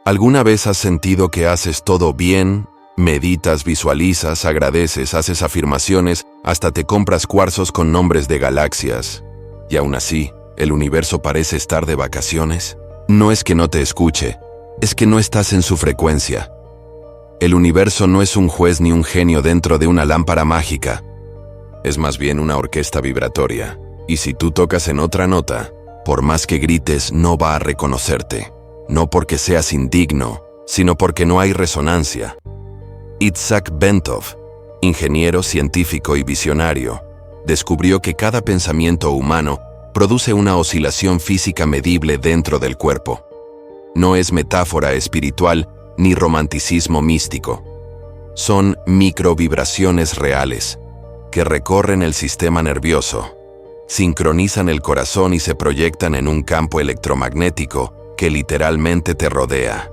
¿Alguna vez has sentido que haces todo bien? Meditas, visualizas, agradeces, haces afirmaciones, hasta te compras cuarzos con nombres de galaxias. Y aún así, ¿el universo parece estar de vacaciones? No es que no te escuche, es que no estás en su frecuencia. El universo no es un juez ni un genio dentro de una lámpara mágica. Es más bien una orquesta vibratoria. Y si tú tocas en otra nota, por más que grites, no va a reconocerte. No porque seas indigno, sino porque no hay resonancia. Itzhak Bentov, ingeniero, científico y visionario, descubrió que cada pensamiento humano produce una oscilación física medible dentro del cuerpo. No es metáfora espiritual ni romanticismo místico. Son microvibraciones reales que recorren el sistema nervioso, sincronizan el corazón y se proyectan en un campo electromagnético que literalmente te rodea.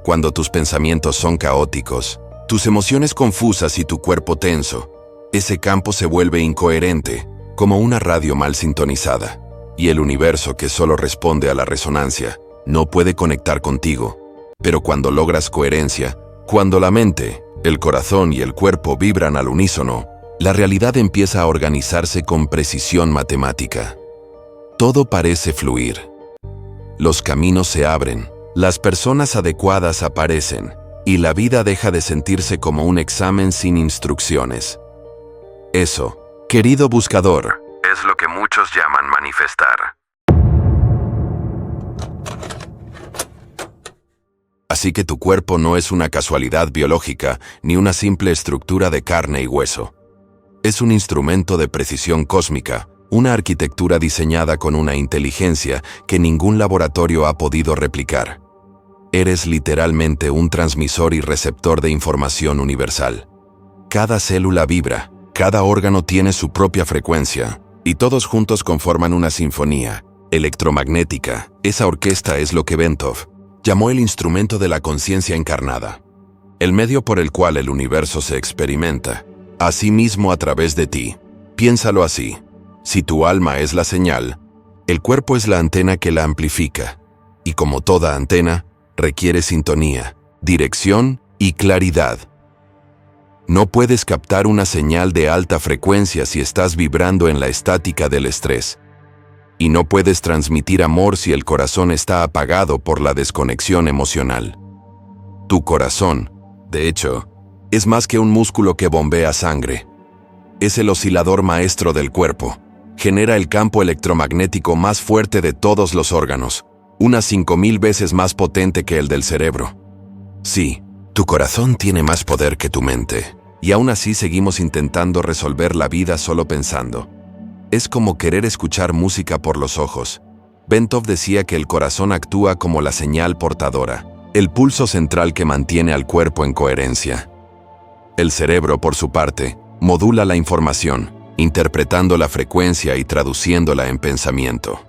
Cuando tus pensamientos son caóticos, tus emociones confusas y tu cuerpo tenso, ese campo se vuelve incoherente, como una radio mal sintonizada, y el universo, que solo responde a la resonancia, no puede conectar contigo. Pero cuando logras coherencia, cuando la mente, el corazón y el cuerpo vibran al unísono, la realidad empieza a organizarse con precisión matemática. Todo parece fluir. Los caminos se abren, las personas adecuadas aparecen, y la vida deja de sentirse como un examen sin instrucciones. Eso, querido buscador, es lo que muchos llaman manifestar. Así que tu cuerpo no es una casualidad biológica ni una simple estructura de carne y hueso. Es un instrumento de precisión cósmica, una arquitectura diseñada con una inteligencia que ningún laboratorio ha podido replicar. Eres literalmente un transmisor y receptor de información universal. Cada célula vibra, cada órgano tiene su propia frecuencia, y todos juntos conforman una sinfonía electromagnética. Esa orquesta es lo que Bentov llamó el instrumento de la conciencia encarnada, el medio por el cual el universo se experimenta, a sí mismo a través de ti. Piénsalo así: si tu alma es la señal, el cuerpo es la antena que la amplifica, y como toda antena, requiere sintonía, dirección y claridad. No puedes captar una señal de alta frecuencia si estás vibrando en la estática del estrés. Y no puedes transmitir amor si el corazón está apagado por la desconexión emocional. Tu corazón, de hecho, es más que un músculo que bombea sangre. Es el oscilador maestro del cuerpo. Genera el campo electromagnético más fuerte de todos los órganos, unas 5000 veces más potente que el del cerebro. Sí, tu corazón tiene más poder que tu mente, y aún así seguimos intentando resolver la vida solo pensando. Es como querer escuchar música por los ojos. Bentov decía que el corazón actúa como la señal portadora, el pulso central que mantiene al cuerpo en coherencia. El cerebro, por su parte, modula la información, interpretando la frecuencia y traduciéndola en pensamiento.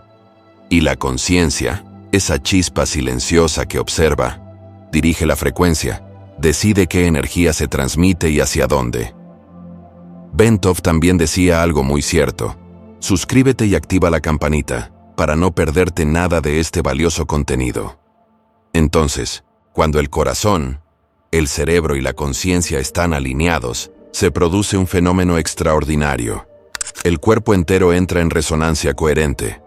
Y la conciencia, esa chispa silenciosa que observa, dirige la frecuencia, decide qué energía se transmite y hacia dónde. Bentov también decía algo muy cierto: suscríbete y activa la campanita, para no perderte nada de este valioso contenido. Entonces, cuando el corazón, el cerebro y la conciencia están alineados, se produce un fenómeno extraordinario. El cuerpo entero entra en resonancia coherente.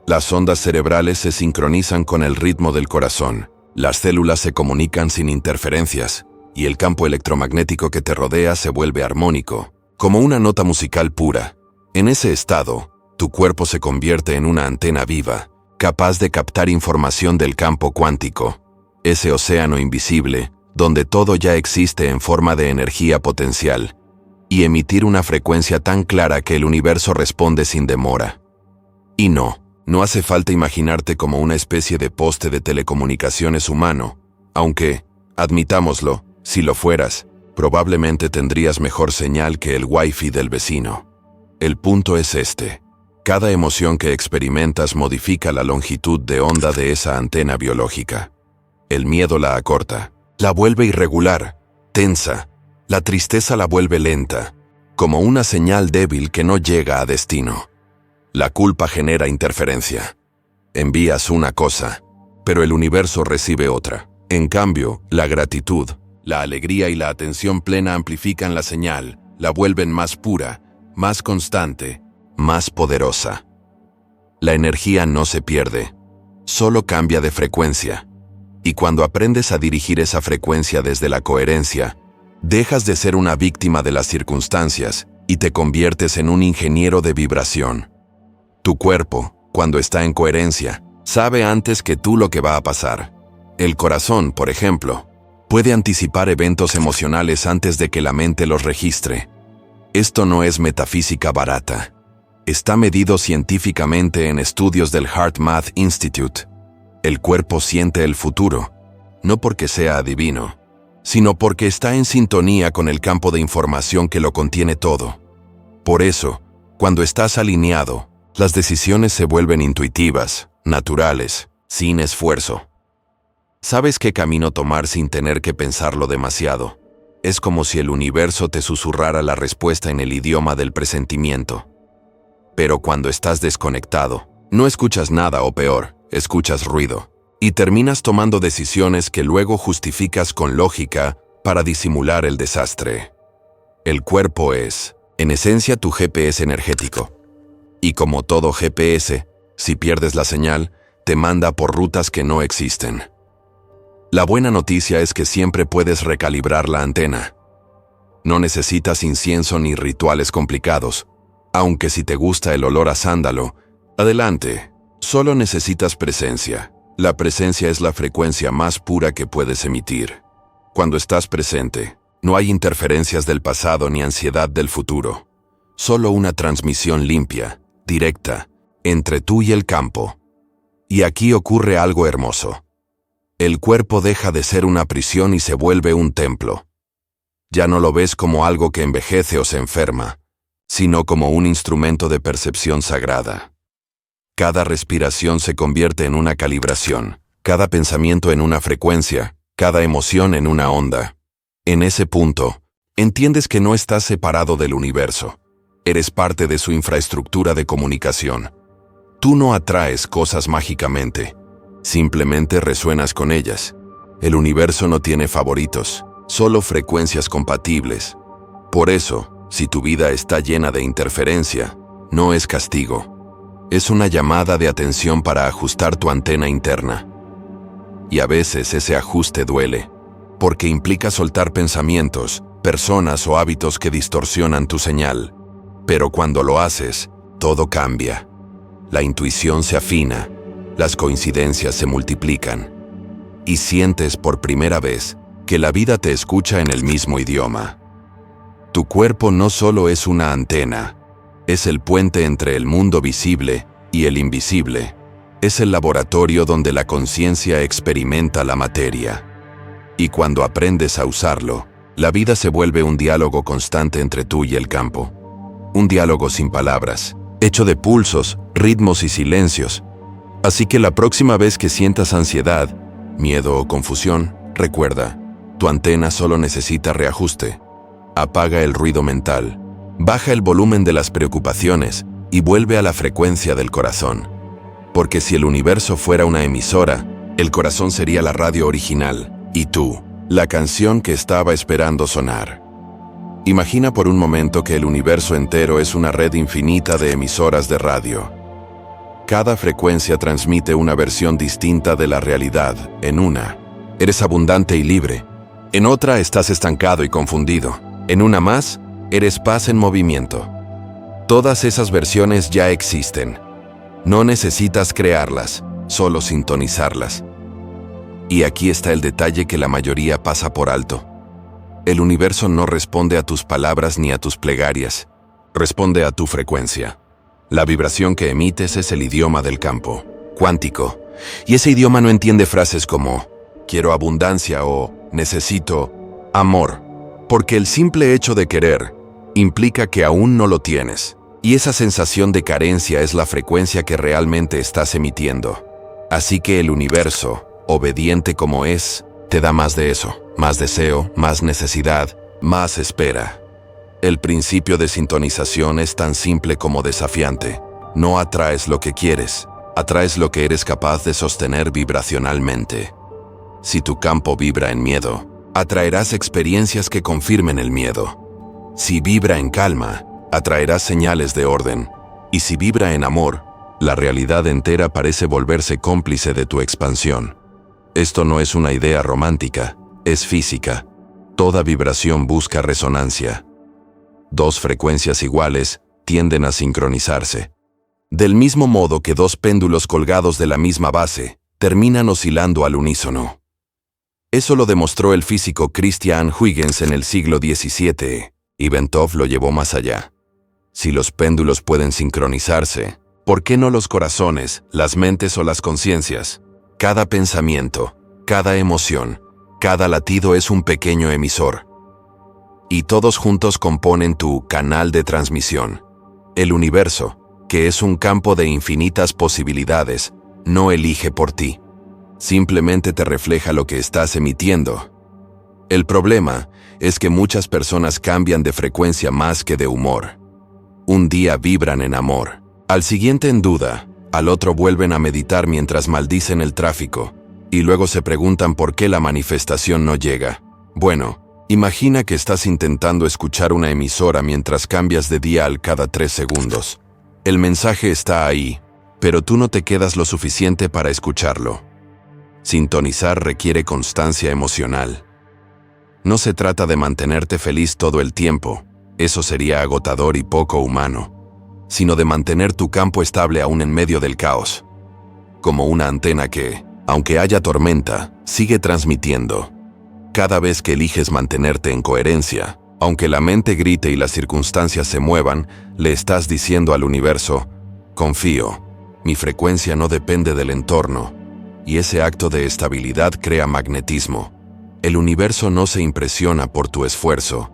Las ondas cerebrales se sincronizan con el ritmo del corazón, las células se comunican sin interferencias, y el campo electromagnético que te rodea se vuelve armónico, como una nota musical pura. En ese estado, tu cuerpo se convierte en una antena viva, capaz de captar información del campo cuántico, ese océano invisible, donde todo ya existe en forma de energía potencial, y emitir una frecuencia tan clara que el universo responde sin demora. Y no hace falta imaginarte como una especie de poste de telecomunicaciones humano, aunque, admitámoslo, si lo fueras, probablemente tendrías mejor señal que el Wi-Fi del vecino. El punto es este: cada emoción que experimentas modifica la longitud de onda de esa antena biológica. El miedo la acorta, la vuelve irregular, tensa. La tristeza la vuelve lenta, como una señal débil que no llega a destino. La culpa genera interferencia. Envías una cosa, pero el universo recibe otra. En cambio, la gratitud, la alegría y la atención plena amplifican la señal, la vuelven más pura, más constante, más poderosa. La energía no se pierde, solo cambia de frecuencia. Y cuando aprendes a dirigir esa frecuencia desde la coherencia, dejas de ser una víctima de las circunstancias y te conviertes en un ingeniero de vibración. Tu cuerpo, cuando está en coherencia, sabe antes que tú lo que va a pasar. El corazón, por ejemplo, puede anticipar eventos emocionales antes de que la mente los registre. Esto no es metafísica barata. Está medido científicamente en estudios del HeartMath Institute. El cuerpo siente el futuro, no porque sea adivino, sino porque está en sintonía con el campo de información que lo contiene todo. Por eso, cuando estás alineado, las decisiones se vuelven intuitivas, naturales, sin esfuerzo. Sabes qué camino tomar sin tener que pensarlo demasiado. Es como si el universo te susurrara la respuesta en el idioma del presentimiento. Pero cuando estás desconectado, no escuchas nada o peor, escuchas ruido. Y terminas tomando decisiones que luego justificas con lógica para disimular el desastre. El cuerpo es, en esencia, tu GPS energético. Y como todo GPS, si pierdes la señal, te manda por rutas que no existen. La buena noticia es que siempre puedes recalibrar la antena. No necesitas incienso ni rituales complicados, aunque si te gusta el olor a sándalo, adelante, solo necesitas presencia. La presencia es la frecuencia más pura que puedes emitir. Cuando estás presente, no hay interferencias del pasado ni ansiedad del futuro. Solo una transmisión limpia, directa, entre tú y el campo. Y aquí ocurre algo hermoso. El cuerpo deja de ser una prisión y se vuelve un templo. Ya no lo ves como algo que envejece o se enferma, sino como un instrumento de percepción sagrada. Cada respiración se convierte en una calibración, cada pensamiento en una frecuencia, cada emoción en una onda. En ese punto, entiendes que no estás separado del universo. Eres parte de su infraestructura de comunicación. Tú no atraes cosas mágicamente, simplemente resuenas con ellas. El universo no tiene favoritos, solo frecuencias compatibles. Por eso, si tu vida está llena de interferencia, no es castigo. Es una llamada de atención para ajustar tu antena interna. Y a veces ese ajuste duele, porque implica soltar pensamientos, personas o hábitos que distorsionan tu señal. Pero cuando lo haces, todo cambia. La intuición se afina, las coincidencias se multiplican, y sientes por primera vez que la vida te escucha en el mismo idioma. Tu cuerpo no solo es una antena, es el puente entre el mundo visible y el invisible. Es el laboratorio donde la conciencia experimenta la materia. Y cuando aprendes a usarlo, la vida se vuelve un diálogo constante entre tú y el campo. Un diálogo sin palabras, hecho de pulsos, ritmos y silencios. Así que la próxima vez que sientas ansiedad, miedo o confusión, recuerda, tu antena solo necesita reajuste. Apaga el ruido mental, baja el volumen de las preocupaciones y vuelve a la frecuencia del corazón. Porque si el universo fuera una emisora, el corazón sería la radio original, y tú, la canción que estaba esperando sonar. Imagina por un momento que el universo entero es una red infinita de emisoras de radio. Cada frecuencia transmite una versión distinta de la realidad. En una, eres abundante y libre. En otra, estás estancado y confundido. En una más, eres paz en movimiento. Todas esas versiones ya existen. No necesitas crearlas, solo sintonizarlas. Y aquí está el detalle que la mayoría pasa por alto. El universo no responde a tus palabras ni a tus plegarias. Responde a tu frecuencia. La vibración que emites es el idioma del campo, cuántico. Y ese idioma no entiende frases como quiero abundancia o necesito amor, porque el simple hecho de querer implica que aún no lo tienes. Y esa sensación de carencia es la frecuencia que realmente estás emitiendo. Así que el universo, obediente como es, te da más de eso, más deseo, más necesidad, más espera. El principio de sintonización es tan simple como desafiante. No atraes lo que quieres, Atraes lo que eres capaz de sostener vibracionalmente. Si tu campo vibra en miedo, atraerás experiencias que confirmen el miedo. Si vibra en calma, atraerás señales de orden. Y si vibra en amor, la realidad entera parece volverse cómplice de tu expansión. Esto no es una idea romántica, es física. Toda vibración busca resonancia. Dos frecuencias iguales tienden a sincronizarse. Del mismo modo que dos péndulos colgados de la misma base terminan oscilando al unísono. Eso lo demostró el físico Christian Huygens en el siglo XVII, y Bentov lo llevó más allá. Si los péndulos pueden sincronizarse, ¿por qué no los corazones, las mentes o las conciencias? Cada pensamiento, cada emoción, cada latido es un pequeño emisor. Y todos juntos componen tu canal de transmisión. El universo, que es un campo de infinitas posibilidades, no elige por ti. Simplemente te refleja lo que estás emitiendo. El problema es que muchas personas cambian de frecuencia más que de humor. Un día vibran en amor, al siguiente en duda, al otro vuelven a meditar mientras maldicen el tráfico, y luego se preguntan por qué la manifestación no llega. Bueno, imagina que estás intentando escuchar una emisora mientras cambias de dial cada 3 segundos. El mensaje está ahí, pero tú no te quedas lo suficiente para escucharlo. Sintonizar requiere constancia emocional. No se trata de mantenerte feliz todo el tiempo, eso sería agotador y poco humano, sino de mantener tu campo estable aún en medio del caos. Como una antena que, aunque haya tormenta, sigue transmitiendo. Cada vez que eliges mantenerte en coherencia, aunque la mente grite y las circunstancias se muevan, le estás diciendo al universo, confío, mi frecuencia no depende del entorno, y ese acto de estabilidad crea magnetismo. El universo no se impresiona por tu esfuerzo,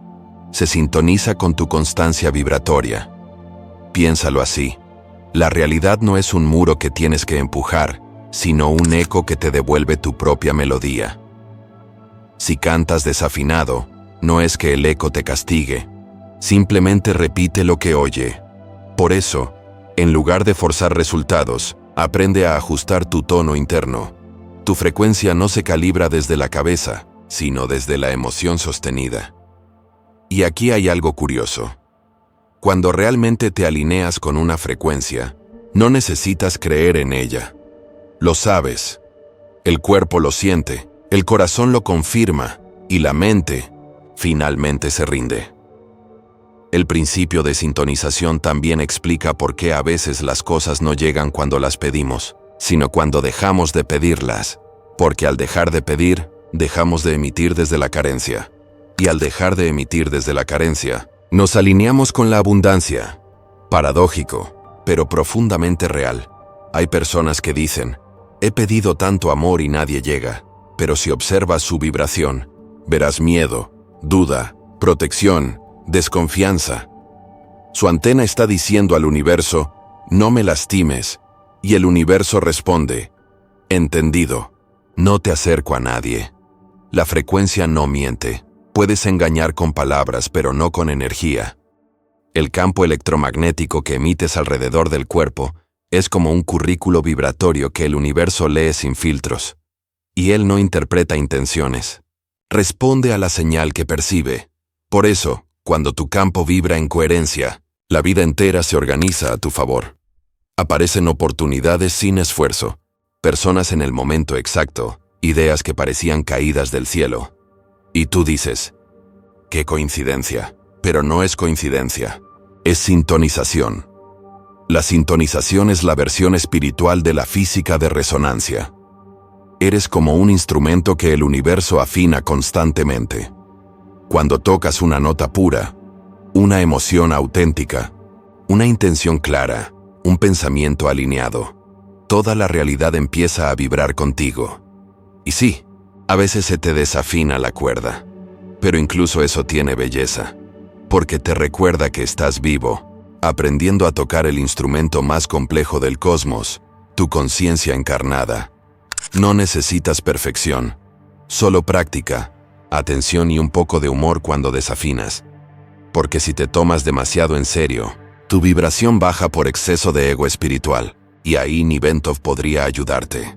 se sintoniza con tu constancia vibratoria. Piénsalo así, la realidad no es un muro que tienes que empujar, sino un eco que te devuelve tu propia melodía. Si cantas desafinado, no es que el eco te castigue, simplemente repite lo que oye. Por eso, en lugar de forzar resultados, aprende a ajustar tu tono interno. Tu frecuencia no se calibra desde la cabeza, sino desde la emoción sostenida. Y aquí hay algo curioso. Cuando realmente te alineas con una frecuencia, no necesitas creer en ella. Lo sabes. El cuerpo lo siente, el corazón lo confirma, y la mente finalmente se rinde. El principio de sintonización también explica por qué a veces las cosas no llegan cuando las pedimos, sino cuando dejamos de pedirlas, porque al dejar de pedir, dejamos de emitir desde la carencia. Y al dejar de emitir desde la carencia, nos alineamos con la abundancia. Paradójico, pero profundamente real. Hay personas que dicen, he pedido tanto amor y nadie llega, pero si observas su vibración, verás miedo, duda, protección, desconfianza. Su antena está diciendo al universo, no me lastimes, y el universo responde, entendido, no te acerco a nadie. La frecuencia no miente, puedes engañar con palabras pero no con energía. El campo electromagnético que emites alrededor del cuerpo es como un currículo vibratorio que el universo lee sin filtros. Y él no interpreta intenciones. Responde a la señal que percibe. Por eso, cuando tu campo vibra en coherencia, la vida entera se organiza a tu favor. Aparecen oportunidades sin esfuerzo, personas en el momento exacto, ideas que parecían caídas del cielo. Y tú dices, qué coincidencia, pero no es coincidencia, es sintonización. La sintonización es la versión espiritual de la física de resonancia. Eres como un instrumento que el universo afina constantemente. Cuando tocas una nota pura, una emoción auténtica, una intención clara, un pensamiento alineado, toda la realidad empieza a vibrar contigo. Y sí, a veces se te desafina la cuerda, pero incluso eso tiene belleza, porque te recuerda que estás vivo, aprendiendo a tocar el instrumento más complejo del cosmos, tu conciencia encarnada. No necesitas perfección, solo práctica, atención y un poco de humor cuando desafinas. Porque si te tomas demasiado en serio, tu vibración baja por exceso de ego espiritual. y ahí ni Bentov podría ayudarte.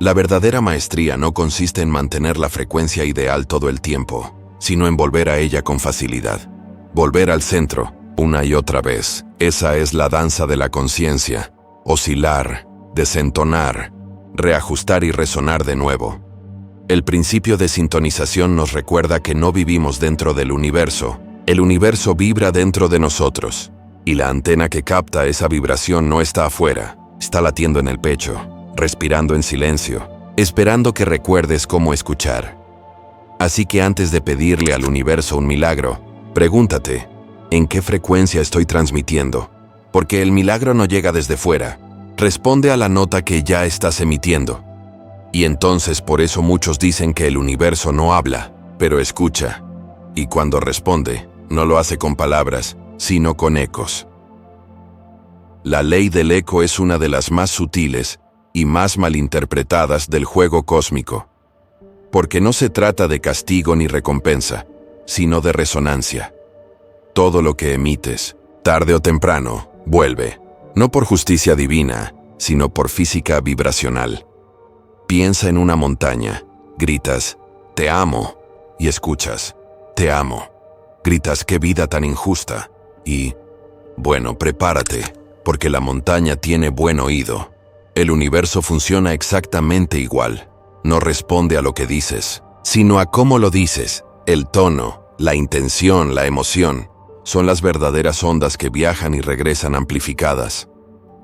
La verdadera maestría no consiste en mantener la frecuencia ideal todo el tiempo, sino en volver a ella con facilidad. Volver al centro, una y otra vez. Esa es la danza de la conciencia. Oscilar, desentonar, reajustar y resonar de nuevo. El principio de sintonización nos recuerda que no vivimos dentro del universo. El universo vibra dentro de nosotros, y la antena que capta esa vibración no está afuera, está latiendo en el pecho, respirando en silencio, esperando que recuerdes cómo escuchar. Así que antes de pedirle al universo un milagro, pregúntate, ¿en qué frecuencia estoy transmitiendo? Porque el milagro no llega desde fuera, responde a la nota que ya estás emitiendo. Y entonces por eso muchos dicen que el universo no habla, pero escucha. Y cuando responde, no lo hace con palabras, sino con ecos. La ley del eco es una de las más sutiles y más malinterpretadas del juego cósmico. Porque no se trata de castigo ni recompensa, sino de resonancia. Todo lo que emites, tarde o temprano, vuelve, no por justicia divina, sino por física vibracional. Piensa en una montaña, gritas, te amo, y escuchas, te amo. Gritas, qué vida tan injusta, y, bueno, prepárate, porque la montaña tiene buen oído. El universo funciona exactamente igual. No responde a lo que dices, sino a cómo lo dices. El tono, la intención, la emoción, son las verdaderas ondas que viajan y regresan amplificadas.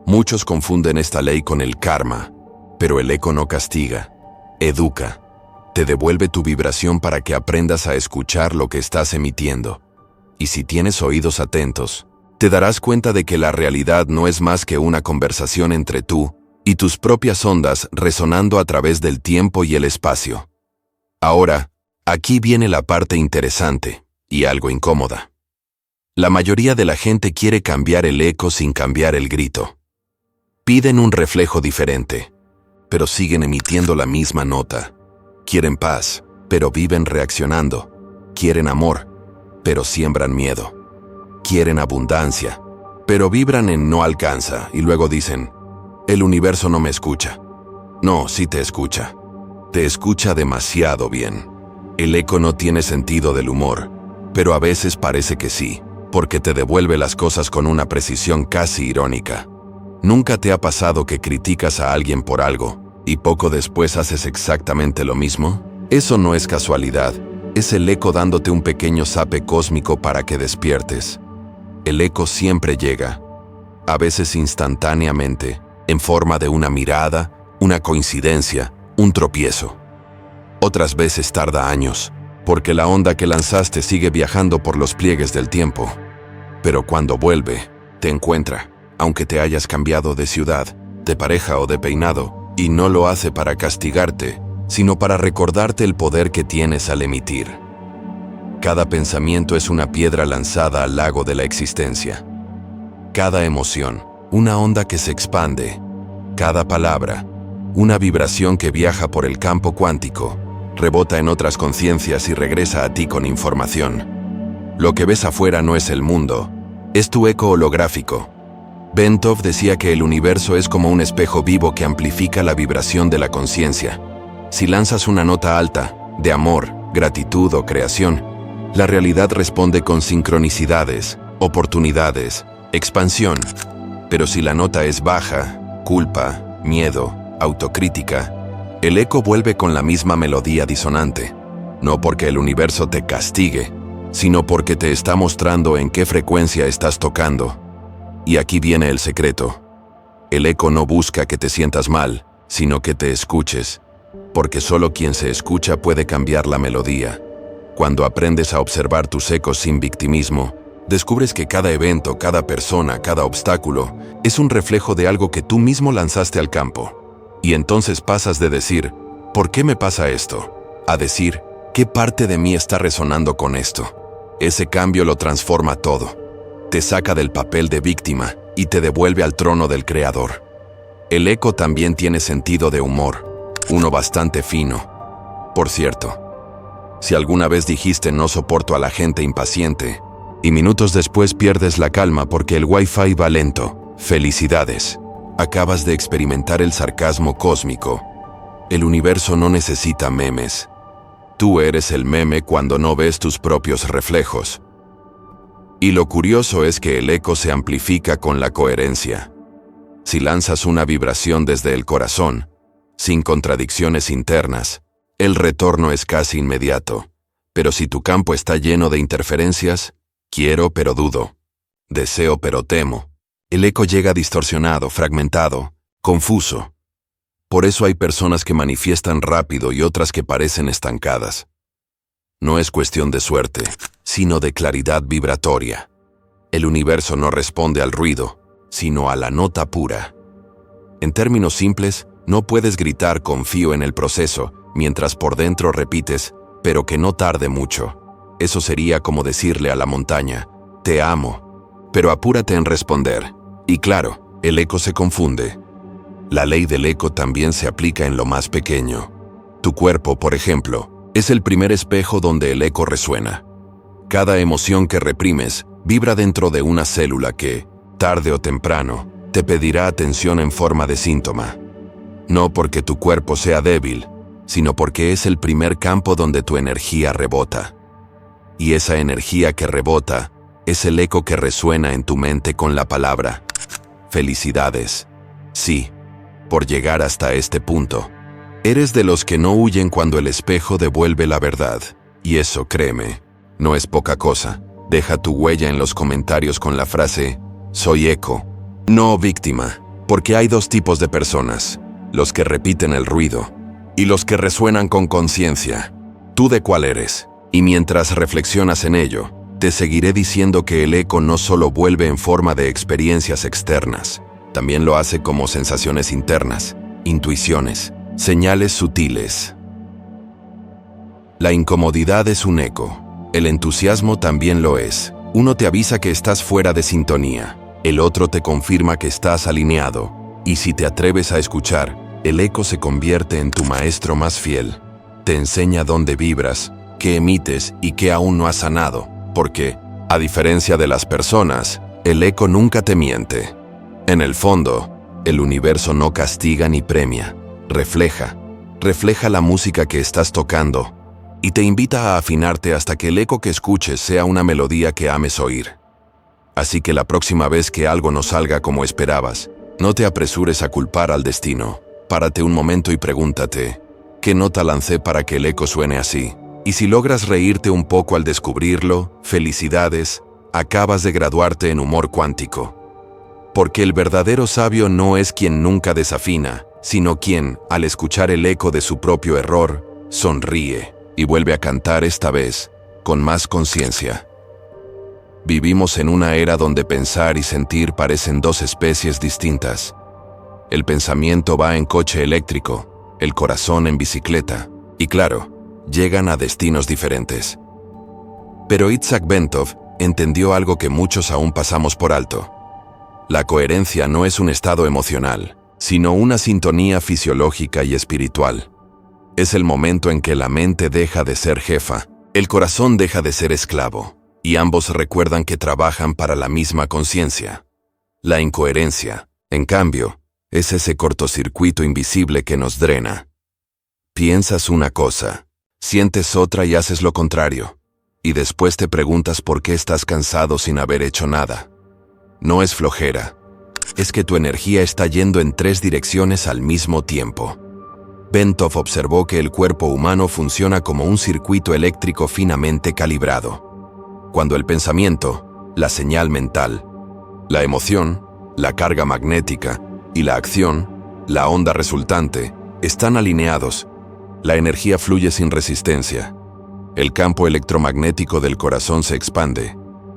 Muchos confunden esta ley con el karma, pero el eco no castiga, educa. Te devuelve tu vibración para que aprendas a escuchar lo que estás emitiendo. Y si tienes oídos atentos, te darás cuenta de que la realidad no es más que una conversación entre tú y tus propias ondas resonando a través del tiempo y el espacio. Ahora, aquí viene la parte interesante y algo incómoda. La mayoría de la gente quiere cambiar el eco sin cambiar el grito. Piden un reflejo diferente, pero siguen emitiendo la misma nota. Quieren paz, pero viven reaccionando. Quieren amor, pero siembran miedo. Quieren abundancia, pero vibran en no alcanza y luego dicen, el universo no me escucha. No, sí te escucha. Te escucha demasiado bien. El eco no tiene sentido del humor, pero a veces parece que sí, porque te devuelve las cosas con una precisión casi irónica. ¿Nunca te ha pasado que criticas a alguien por algo y poco después haces exactamente lo mismo? Eso no es casualidad, es el eco dándote un pequeño zape cósmico para que despiertes. El eco siempre llega, a veces instantáneamente, en forma de una mirada, una coincidencia, un tropiezo. Otras veces tarda años, porque la onda que lanzaste sigue viajando por los pliegues del tiempo. Pero cuando vuelve, te encuentra, aunque te hayas cambiado de ciudad, de pareja o de peinado, y no lo hace para castigarte, sino para recordarte el poder que tienes al emitir. Cada pensamiento es una piedra lanzada al lago de la existencia. Cada emoción, una onda que se expande. Cada palabra, una vibración que viaja por el campo cuántico, rebota en otras conciencias y regresa a ti con información. Lo que ves afuera no es el mundo, es tu eco holográfico. Bentov decía que el universo es como un espejo vivo que amplifica la vibración de la conciencia. Si lanzas una nota alta, de amor, gratitud o creación, la realidad responde con sincronicidades, oportunidades, expansión. Pero si la nota es baja, culpa, miedo, autocrítica, el eco vuelve con la misma melodía disonante. No porque el universo te castigue, sino porque te está mostrando en qué frecuencia estás tocando. Y aquí viene el secreto. El eco no busca que te sientas mal, sino que te escuches, porque solo quien se escucha puede cambiar la melodía. Cuando aprendes a observar tus ecos sin victimismo, descubres que cada evento, cada persona, cada obstáculo es un reflejo de algo que tú mismo lanzaste al campo. Y entonces pasas de decir, ¿por qué me pasa esto?, a decir, ¿qué parte de mí está resonando con esto? Ese cambio lo transforma todo. Te saca del papel de víctima y te devuelve al trono del creador. El eco también tiene sentido de humor, uno bastante fino. Por cierto, si alguna vez dijiste no soporto a la gente impaciente, y minutos después pierdes la calma porque el Wi-Fi va lento, felicidades. Acabas de experimentar el sarcasmo cósmico. El universo no necesita memes. Tú eres el meme cuando no ves tus propios reflejos. Y lo curioso es que el eco se amplifica con la coherencia. Si lanzas una vibración desde el corazón, sin contradicciones internas, el retorno es casi inmediato. Pero si tu campo está lleno de interferencias, quiero pero dudo, deseo pero temo, el eco llega distorsionado, fragmentado, confuso. Por eso hay personas que manifiestan rápido y otras que parecen estancadas. No es cuestión de suerte, sino de claridad vibratoria. El universo no responde al ruido, sino a la nota pura. En términos simples, no puedes gritar confío en el proceso, mientras por dentro repites, pero que no tarde mucho. Eso sería como decirle a la montaña, te amo, pero apúrate en responder. Y claro, el eco se confunde. La ley del eco también se aplica en lo más pequeño. Tu cuerpo, por ejemplo, es el primer espejo donde el eco resuena. Cada emoción que reprimes vibra dentro de una célula que, tarde o temprano, te pedirá atención en forma de síntoma. No porque tu cuerpo sea débil, sino porque es el primer campo donde tu energía rebota. Y esa energía que rebota es el eco que resuena en tu mente con la palabra felicidades. Sí, por llegar hasta este punto. Eres de los que no huyen cuando el espejo devuelve la verdad. Y eso, créeme, no es poca cosa. Deja tu huella en los comentarios con la frase, soy eco, no víctima. Porque hay dos tipos de personas, los que repiten el ruido y los que resuenan con conciencia. ¿Tú de cuál eres? Y mientras reflexionas en ello, te seguiré diciendo que el eco no solo vuelve en forma de experiencias externas, también lo hace como sensaciones internas, intuiciones, señales sutiles. La incomodidad es un eco. El entusiasmo también lo es. Uno te avisa que estás fuera de sintonía. El otro te confirma que estás alineado. Y si te atreves a escuchar, el eco se convierte en tu maestro más fiel. Te enseña dónde vibras, qué emites y qué aún no has sanado. Porque, a diferencia de las personas, el eco nunca te miente. En el fondo, el universo no castiga ni premia. Refleja la música que estás tocando y te invita a afinarte hasta que el eco que escuches sea una melodía que ames oír. Así que la próxima vez que algo no salga como esperabas, no te apresures a culpar al destino. Párate un momento y pregúntate, ¿qué nota lancé para que el eco suene así? Y si logras reírte un poco al descubrirlo, felicidades, acabas de graduarte en humor cuántico. Porque el verdadero sabio no es quien nunca desafina, sino quien, al escuchar el eco de su propio error, sonríe y vuelve a cantar esta vez, con más conciencia. Vivimos en una era donde pensar y sentir parecen dos especies distintas. El pensamiento va en coche eléctrico, el corazón en bicicleta, y claro, llegan a destinos diferentes. Pero Itzhak Bentov entendió algo que muchos aún pasamos por alto. La coherencia no es un estado emocional, sino una sintonía fisiológica y espiritual. Es el momento en que la mente deja de ser jefa, el corazón deja de ser esclavo, y ambos recuerdan que trabajan para la misma conciencia. La incoherencia, en cambio, es ese cortocircuito invisible que nos drena. Piensas una cosa, sientes otra y haces lo contrario, y después te preguntas por qué estás cansado sin haber hecho nada. No es flojera, es que tu energía está yendo en 3 direcciones al mismo tiempo. Bentov observó que el cuerpo humano funciona como un circuito eléctrico finamente calibrado. Cuando el pensamiento, la señal mental, la emoción, la carga magnética y la acción, la onda resultante, están alineados, la energía fluye sin resistencia. El campo electromagnético del corazón se expande,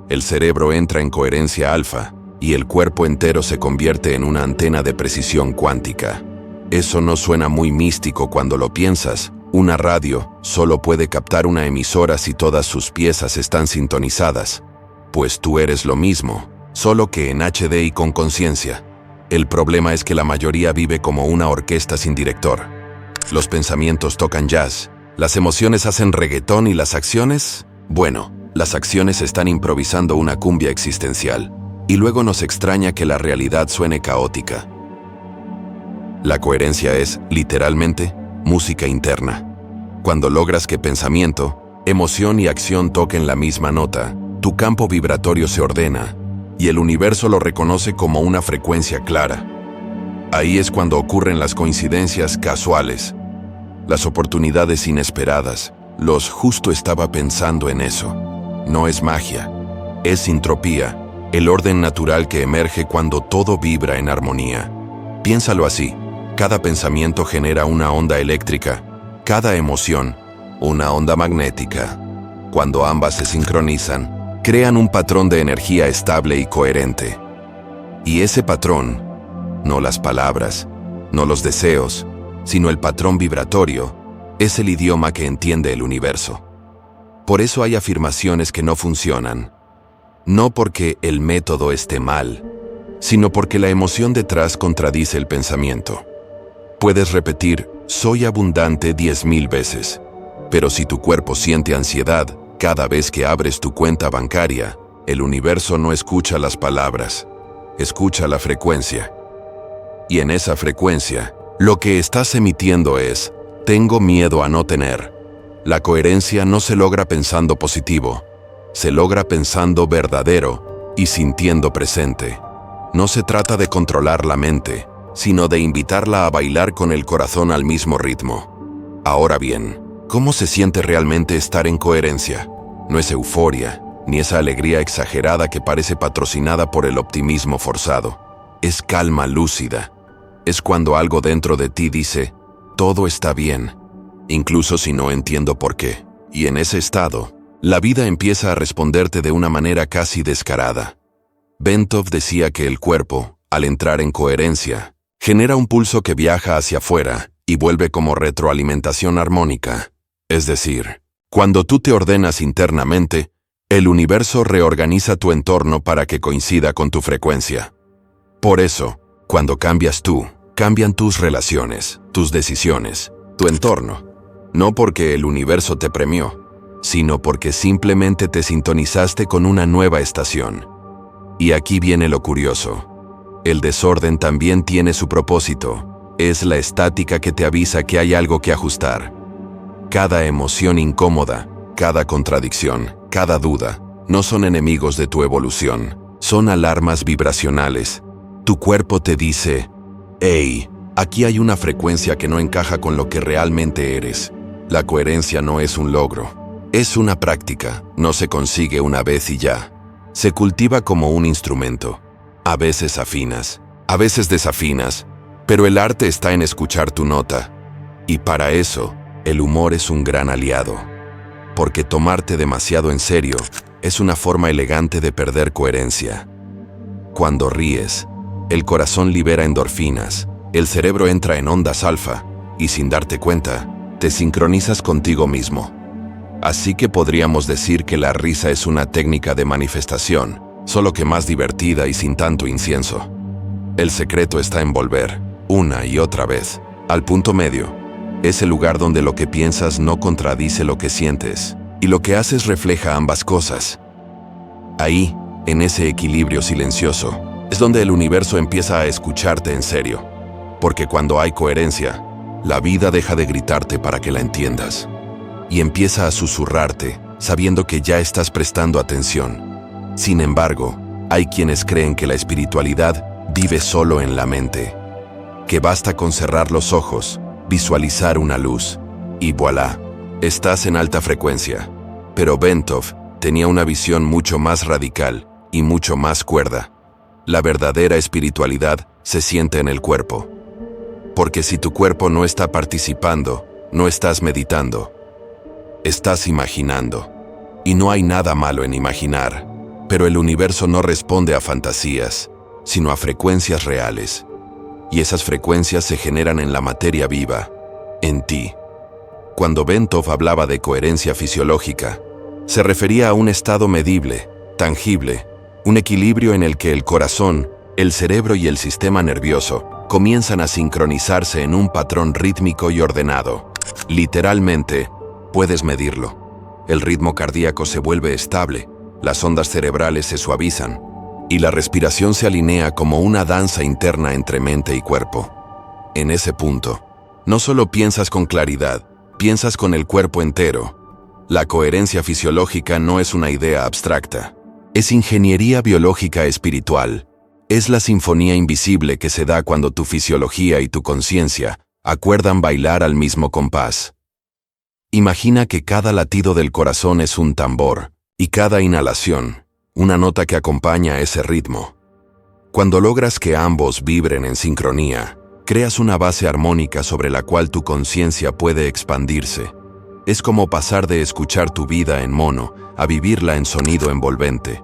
el cerebro entra en coherencia alfa y el cuerpo entero se convierte en una antena de precisión cuántica. Eso no suena muy místico cuando lo piensas. Una radio solo puede captar una emisora si todas sus piezas están sintonizadas. Pues tú eres lo mismo, solo que en HD y con conciencia. El problema es que la mayoría vive como una orquesta sin director. Los pensamientos tocan jazz, las emociones hacen reggaetón y las acciones, bueno, las acciones están improvisando una cumbia existencial. Y luego nos extraña que la realidad suene caótica. La coherencia es, literalmente, música interna. Cuando logras que pensamiento, emoción y acción toquen la misma nota, tu campo vibratorio se ordena, y el universo lo reconoce como una frecuencia clara. Ahí es cuando ocurren las coincidencias casuales, las oportunidades inesperadas. Los justo estaba pensando en eso. No es magia, es sintropía, el orden natural que emerge cuando todo vibra en armonía. Piénsalo así, cada pensamiento genera una onda eléctrica, cada emoción, una onda magnética. Cuando ambas se sincronizan, crean un patrón de energía estable y coherente. Y ese patrón, no las palabras, no los deseos, sino el patrón vibratorio, es el idioma que entiende el universo. Por eso hay afirmaciones que no funcionan. No porque el método esté mal, sino porque la emoción detrás contradice el pensamiento. Puedes repetir, soy abundante 10,000 veces, pero si tu cuerpo siente ansiedad cada vez que abres tu cuenta bancaria, el universo no escucha las palabras, escucha la frecuencia. Y en esa frecuencia, lo que estás emitiendo es, tengo miedo a no tener. La coherencia no se logra pensando positivo, se logra pensando verdadero y sintiendo presente. No se trata de controlar la mente, sino de invitarla a bailar con el corazón al mismo ritmo. Ahora bien, ¿cómo se siente realmente estar en coherencia? No es euforia, ni esa alegría exagerada que parece patrocinada por el optimismo forzado. Es calma lúcida. Es cuando algo dentro de ti dice, todo está bien, incluso si no entiendo por qué. Y en ese estado, la vida empieza a responderte de una manera casi descarada. Bentov decía que el cuerpo, al entrar en coherencia, genera un pulso que viaja hacia afuera y vuelve como retroalimentación armónica. Es decir, cuando tú te ordenas internamente, el universo reorganiza tu entorno para que coincida con tu frecuencia. Por eso, cuando cambias tú, cambian tus relaciones, tus decisiones, tu entorno. No porque el universo te premió, sino porque simplemente te sintonizaste con una nueva estación. Y aquí viene lo curioso. El desorden también tiene su propósito. Es la estática que te avisa que hay algo que ajustar. Cada emoción incómoda, cada contradicción, cada duda, no son enemigos de tu evolución. Son alarmas vibracionales. Tu cuerpo te dice, hey, aquí hay una frecuencia que no encaja con lo que realmente eres. La coherencia no es un logro. Es una práctica. No se consigue una vez y ya. Se cultiva como un instrumento. A veces afinas, a veces desafinas, pero el arte está en escuchar tu nota. Y para eso, el humor es un gran aliado. Porque tomarte demasiado en serio es una forma elegante de perder coherencia. Cuando ríes, el corazón libera endorfinas, el cerebro entra en ondas alfa, y sin darte cuenta, te sincronizas contigo mismo. Así que podríamos decir que la risa es una técnica de manifestación, solo que más divertida y sin tanto incienso. El secreto está en volver, una y otra vez, al punto medio. Es el lugar donde lo que piensas no contradice lo que sientes, y lo que haces refleja ambas cosas. Ahí, en ese equilibrio silencioso, es donde el universo empieza a escucharte en serio. Porque cuando hay coherencia, la vida deja de gritarte para que la entiendas. Y empieza a susurrarte, sabiendo que ya estás prestando atención. Sin embargo, hay quienes creen que la espiritualidad vive solo en la mente. Que basta con cerrar los ojos, visualizar una luz, y voilà, estás en alta frecuencia. Pero Bentov tenía una visión mucho más radical y mucho más cuerda. La verdadera espiritualidad se siente en el cuerpo. Porque si tu cuerpo no está participando, no estás meditando. Estás imaginando. Y no hay nada malo en imaginar. Pero el universo no responde a fantasías, sino a frecuencias reales. Y esas frecuencias se generan en la materia viva, en ti. Cuando Bentov hablaba de coherencia fisiológica, se refería a un estado medible, tangible, un equilibrio en el que el corazón, el cerebro y el sistema nervioso comienzan a sincronizarse en un patrón rítmico y ordenado. Literalmente, puedes medirlo. El ritmo cardíaco se vuelve estable, las ondas cerebrales se suavizan, y la respiración se alinea como una danza interna entre mente y cuerpo. En ese punto, no solo piensas con claridad, piensas con el cuerpo entero. La coherencia fisiológica no es una idea abstracta. Es ingeniería biológica espiritual. Es la sinfonía invisible que se da cuando tu fisiología y tu conciencia acuerdan bailar al mismo compás. Imagina que cada latido del corazón es un tambor, y cada inhalación, una nota que acompaña ese ritmo. Cuando logras que ambos vibren en sincronía, creas una base armónica sobre la cual tu conciencia puede expandirse. Es como pasar de escuchar tu vida en mono a vivirla en sonido envolvente.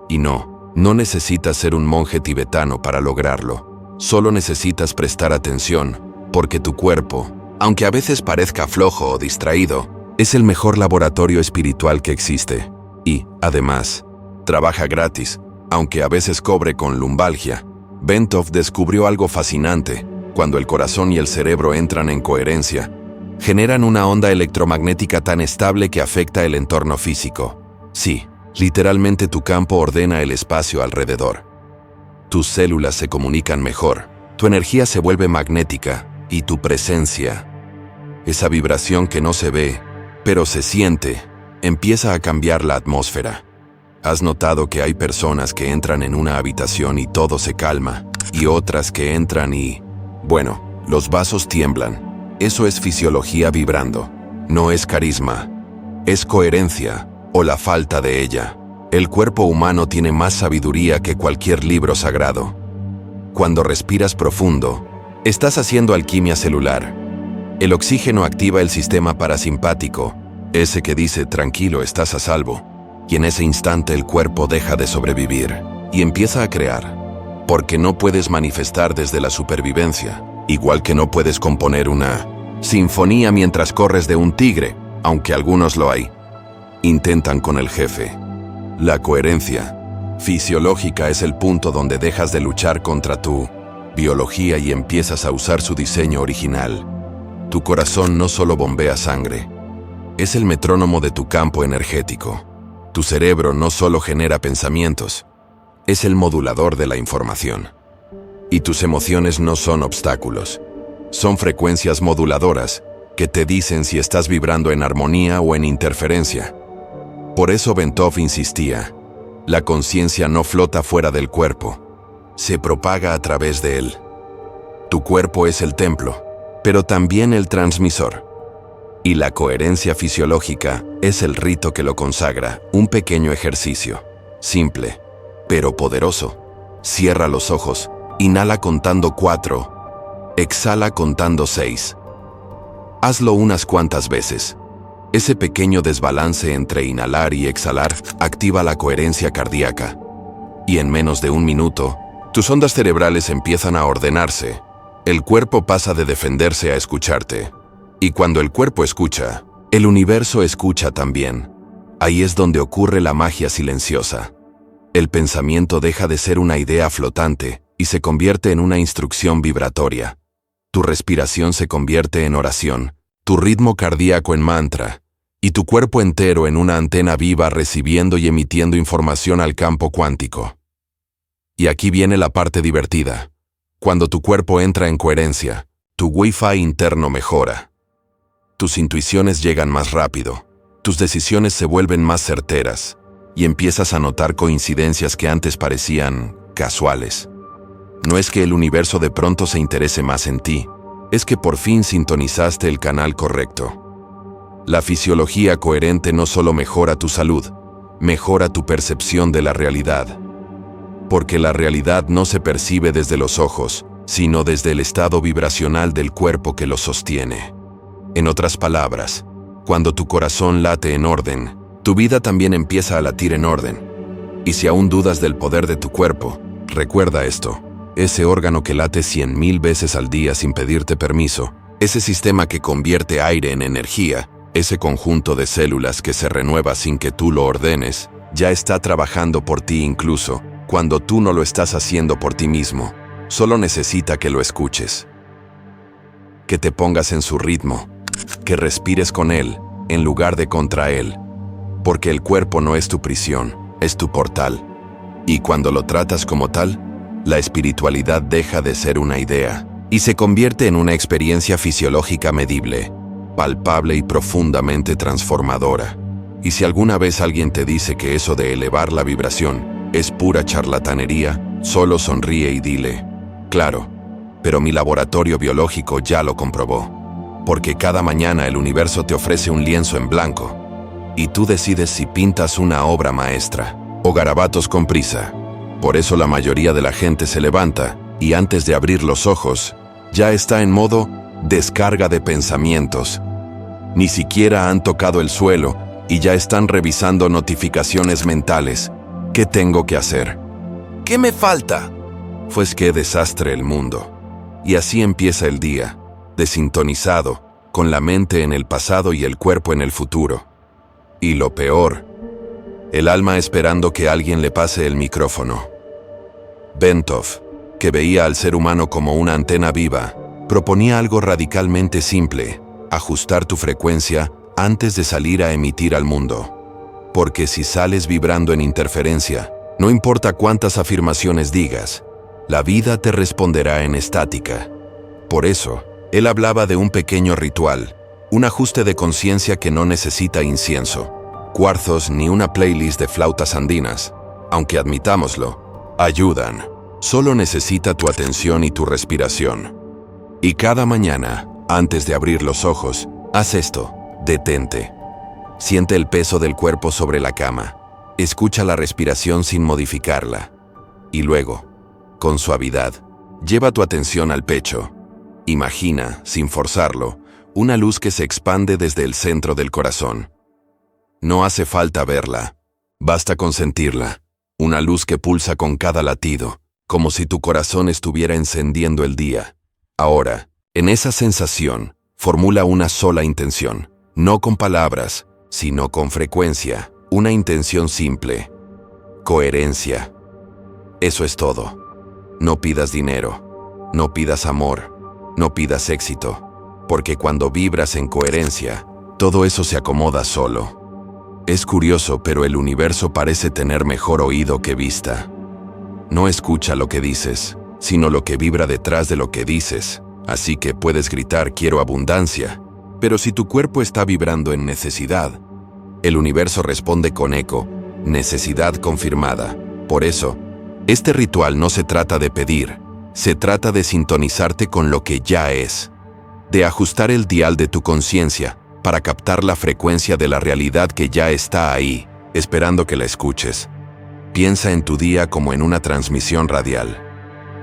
Y no necesitas ser un monje tibetano para lograrlo. Solo necesitas prestar atención, porque tu cuerpo, aunque a veces parezca flojo o distraído, es el mejor laboratorio espiritual que existe. Y, además, trabaja gratis, aunque a veces cobre con lumbalgia. Bentov descubrió algo fascinante. Cuando el corazón y el cerebro entran en coherencia, generan una onda electromagnética tan estable que afecta el entorno físico. Sí, literalmente tu campo ordena el espacio alrededor. Tus células se comunican mejor, tu energía se vuelve magnética y tu presencia, esa vibración que no se ve, pero se siente, empieza a cambiar la atmósfera. ¿Has notado que hay personas que entran en una habitación y todo se calma, y otras que entran y, bueno, los vasos tiemblan? Eso es fisiología vibrando. No es carisma. Es coherencia, o la falta de ella. El cuerpo humano tiene más sabiduría que cualquier libro sagrado. Cuando respiras profundo, estás haciendo alquimia celular. El oxígeno activa el sistema parasimpático, ese que dice tranquilo, estás a salvo. Y en ese instante el cuerpo deja de sobrevivir y empieza a crear. Porque no puedes manifestar desde la supervivencia, igual que no puedes componer una sinfonía mientras corres de un tigre, aunque algunos lo hay. Intentan con el jefe. La coherencia fisiológica es el punto donde dejas de luchar contra tu biología y empiezas a usar su diseño original. Tu corazón no solo bombea sangre, es el metrónomo de tu campo energético. Tu cerebro no solo genera pensamientos, es el modulador de la información. Y tus emociones no son obstáculos, son frecuencias moduladoras que te dicen si estás vibrando en armonía o en interferencia. Por eso Bentov insistía, la conciencia no flota fuera del cuerpo, se propaga a través de él. Tu cuerpo es el templo, pero también el transmisor. Y la coherencia fisiológica es el rito que lo consagra, un pequeño ejercicio, simple, pero poderoso. Cierra los ojos, inhala contando 4, exhala contando 6. Hazlo unas cuantas veces. Ese pequeño desbalance entre inhalar y exhalar activa la coherencia cardíaca. Y en menos de un minuto, tus ondas cerebrales empiezan a ordenarse. El cuerpo pasa de defenderse a escucharte. Y cuando el cuerpo escucha, el universo escucha también. Ahí es donde ocurre la magia silenciosa. El pensamiento deja de ser una idea flotante y se convierte en una instrucción vibratoria. Tu respiración se convierte en oración, tu ritmo cardíaco en mantra, y tu cuerpo entero en una antena viva recibiendo y emitiendo información al campo cuántico. Y aquí viene la parte divertida. Cuando tu cuerpo entra en coherencia, tu Wi-Fi interno mejora. Tus intuiciones llegan más rápido, tus decisiones se vuelven más certeras, y empiezas a notar coincidencias que antes parecían casuales. No es que el universo de pronto se interese más en ti, es que por fin sintonizaste el canal correcto. La fisiología coherente no solo mejora tu salud, mejora tu percepción de la realidad. Porque la realidad no se percibe desde los ojos, sino desde el estado vibracional del cuerpo que lo sostiene. En otras palabras, cuando tu corazón late en orden, tu vida también empieza a latir en orden. Y si aún dudas del poder de tu cuerpo, recuerda esto. Ese órgano que late 100,000 veces al día sin pedirte permiso, ese sistema que convierte aire en energía, ese conjunto de células que se renueva sin que tú lo ordenes, ya está trabajando por ti incluso cuando tú no lo estás haciendo por ti mismo. Solo necesita que lo escuches. Que te pongas en su ritmo. Que respires con él, en lugar de contra él. Porque el cuerpo no es tu prisión, es tu portal. Y cuando lo tratas como tal, la espiritualidad deja de ser una idea y se convierte en una experiencia fisiológica medible, palpable y profundamente transformadora. Y si alguna vez alguien te dice que eso de elevar la vibración es pura charlatanería, solo sonríe y dile: claro, pero mi laboratorio biológico ya lo comprobó. Porque cada mañana el universo te ofrece un lienzo en blanco, y tú decides si pintas una obra maestra o garabatos con prisa. Por eso la mayoría de la gente se levanta y antes de abrir los ojos, ya está en modo descarga de pensamientos. Ni siquiera han tocado el suelo y ya están revisando notificaciones mentales. ¿Qué tengo que hacer? ¿Qué me falta? Pues qué desastre el mundo. Y así empieza el día, desintonizado, con la mente en el pasado y el cuerpo en el futuro. Y lo peor, el alma esperando que alguien le pase el micrófono. Bentov, que veía al ser humano como una antena viva, proponía algo radicalmente simple: ajustar tu frecuencia antes de salir a emitir al mundo. Porque si sales vibrando en interferencia, no importa cuántas afirmaciones digas, la vida te responderá en estática. Por eso, él hablaba de un pequeño ritual, un ajuste de conciencia que no necesita incienso, cuarzos ni una playlist de flautas andinas, aunque admitámoslo, ayudan. Solo necesita tu atención y tu respiración. Y cada mañana, antes de abrir los ojos, haz esto: detente. Siente el peso del cuerpo sobre la cama. Escucha la respiración sin modificarla. Y luego, con suavidad, lleva tu atención al pecho. Imagina, sin forzarlo, una luz que se expande desde el centro del corazón. No hace falta verla, basta con sentirla. Una luz que pulsa con cada latido, como si tu corazón estuviera encendiendo el día. Ahora, en esa sensación, formula una sola intención, no con palabras, sino con frecuencia, una intención simple: coherencia. Eso es todo. No pidas dinero, no pidas amor, no pidas éxito, porque cuando vibras en coherencia, todo eso se acomoda solo. Es curioso, pero el universo parece tener mejor oído que vista. No escucha lo que dices, sino lo que vibra detrás de lo que dices. Así que puedes gritar quiero abundancia, pero si tu cuerpo está vibrando en necesidad, el universo responde con eco, necesidad confirmada. Por eso, este ritual no se trata de pedir, se trata de sintonizarte con lo que ya es, de ajustar el dial de tu conciencia para captar la frecuencia de la realidad que ya está ahí, esperando que la escuches. Piensa en tu día como en una transmisión radial.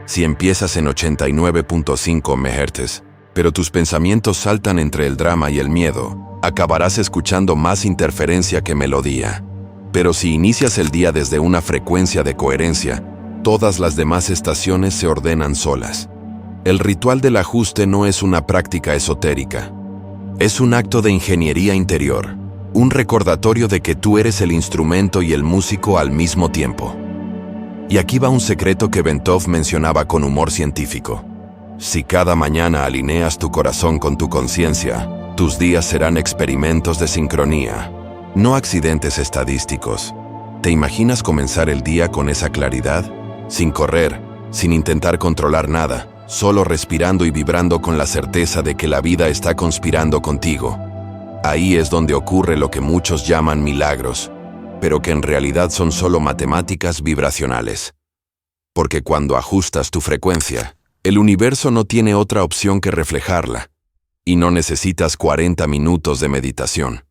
Si empiezas en 89.5 MHz, pero tus pensamientos saltan entre el drama y el miedo, acabarás escuchando más interferencia que melodía. Pero si inicias el día desde una frecuencia de coherencia, todas las demás estaciones se ordenan solas. El ritual del ajuste no es una práctica esotérica. Es un acto de ingeniería interior. Un recordatorio de que tú eres el instrumento y el músico al mismo tiempo. Y aquí va un secreto que Bentov mencionaba con humor científico. Si cada mañana alineas tu corazón con tu conciencia, tus días serán experimentos de sincronía, no accidentes estadísticos. ¿Te imaginas comenzar el día con esa claridad? Sin correr, sin intentar controlar nada, solo respirando y vibrando con la certeza de que la vida está conspirando contigo. Ahí es donde ocurre lo que muchos llaman milagros, pero que en realidad son solo matemáticas vibracionales. Porque cuando ajustas tu frecuencia, el universo no tiene otra opción que reflejarla, y no necesitas 40 minutos de meditación.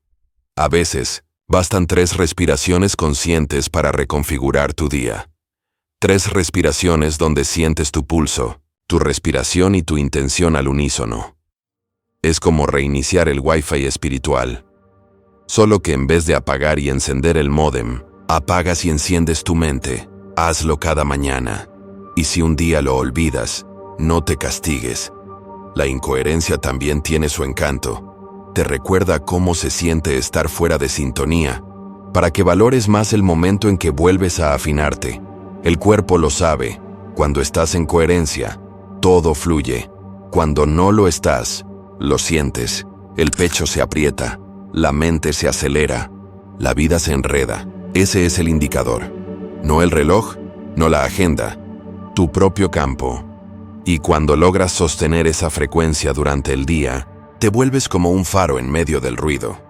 A veces, bastan 3 respiraciones conscientes para reconfigurar tu día. 3 respiraciones donde sientes tu pulso, tu respiración y tu intención al unísono. Es como reiniciar el Wi-Fi espiritual. Solo que en vez de apagar y encender el módem, apagas y enciendes tu mente. Hazlo cada mañana. Y si un día lo olvidas, no te castigues. La incoherencia también tiene su encanto. Te recuerda cómo se siente estar fuera de sintonía, para que valores más el momento en que vuelves a afinarte. El cuerpo lo sabe. Cuando estás en coherencia, todo fluye. Cuando no lo estás, lo sientes, el pecho se aprieta, la mente se acelera, la vida se enreda. Ese es el indicador. No el reloj, no la agenda, tu propio campo. Y cuando logras sostener esa frecuencia durante el día, te vuelves como un faro en medio del ruido.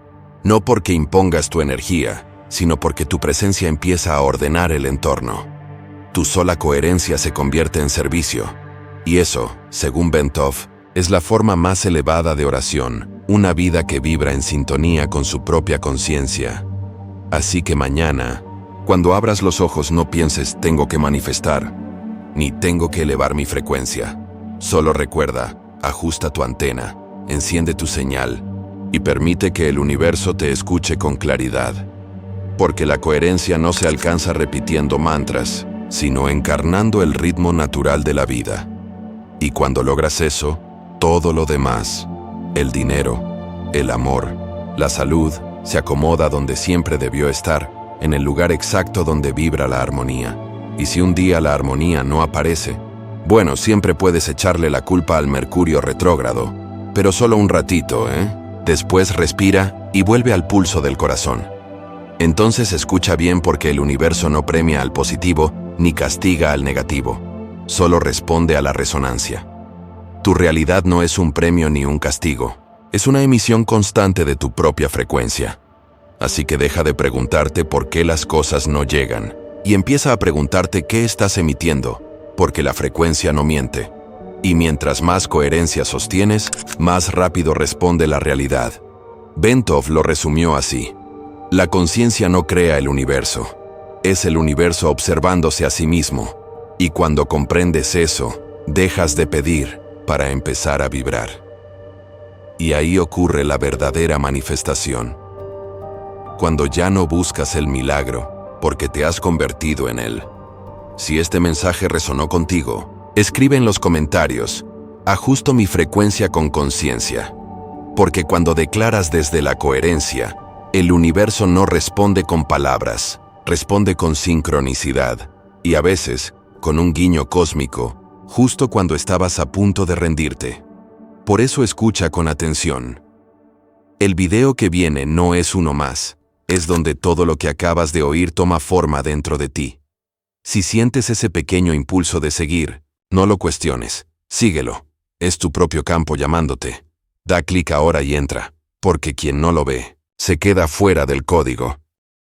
No porque impongas tu energía, sino porque tu presencia empieza a ordenar el entorno. Tu sola coherencia se convierte en servicio. Y eso, según Bentov, es la forma más elevada de oración, una vida que vibra en sintonía con su propia conciencia. Así que mañana, cuando abras los ojos, no pienses tengo que manifestar, ni tengo que elevar mi frecuencia. Solo recuerda, ajusta tu antena, enciende tu señal y permite que el universo te escuche con claridad. Porque la coherencia no se alcanza repitiendo mantras, sino encarnando el ritmo natural de la vida. Y cuando logras eso, todo lo demás, el dinero, el amor, la salud, se acomoda donde siempre debió estar, en el lugar exacto donde vibra la armonía. Y si un día la armonía no aparece, bueno, siempre puedes echarle la culpa al Mercurio retrógrado, pero solo un ratito, ¿eh? Después respira y vuelve al pulso del corazón. Entonces escucha bien, porque el universo no premia al positivo ni castiga al negativo, solo responde a la resonancia. Tu realidad no es un premio ni un castigo, es una emisión constante de tu propia frecuencia. Así que deja de preguntarte por qué las cosas no llegan y empieza a preguntarte qué estás emitiendo, porque la frecuencia no miente. Y mientras más coherencia sostienes, más rápido responde la realidad. Bentov lo resumió así: la conciencia no crea el universo, es el universo observándose a sí mismo. Y cuando comprendes eso, dejas de pedir para empezar a vibrar. Y ahí ocurre la verdadera manifestación. Cuando ya no buscas el milagro, porque te has convertido en él. Si este mensaje resonó contigo, escribe en los comentarios: ajusto mi frecuencia con conciencia. Porque cuando declaras desde la coherencia, el universo no responde con palabras, responde con sincronicidad, y a veces, con un guiño cósmico, justo cuando estabas a punto de rendirte. Por eso escucha con atención. El video que viene no es uno más, es donde todo lo que acabas de oír toma forma dentro de ti. Si sientes ese pequeño impulso de seguir, no lo cuestiones, síguelo. Es tu propio campo llamándote. Da clic ahora y entra, porque quien no lo ve, se queda fuera del código.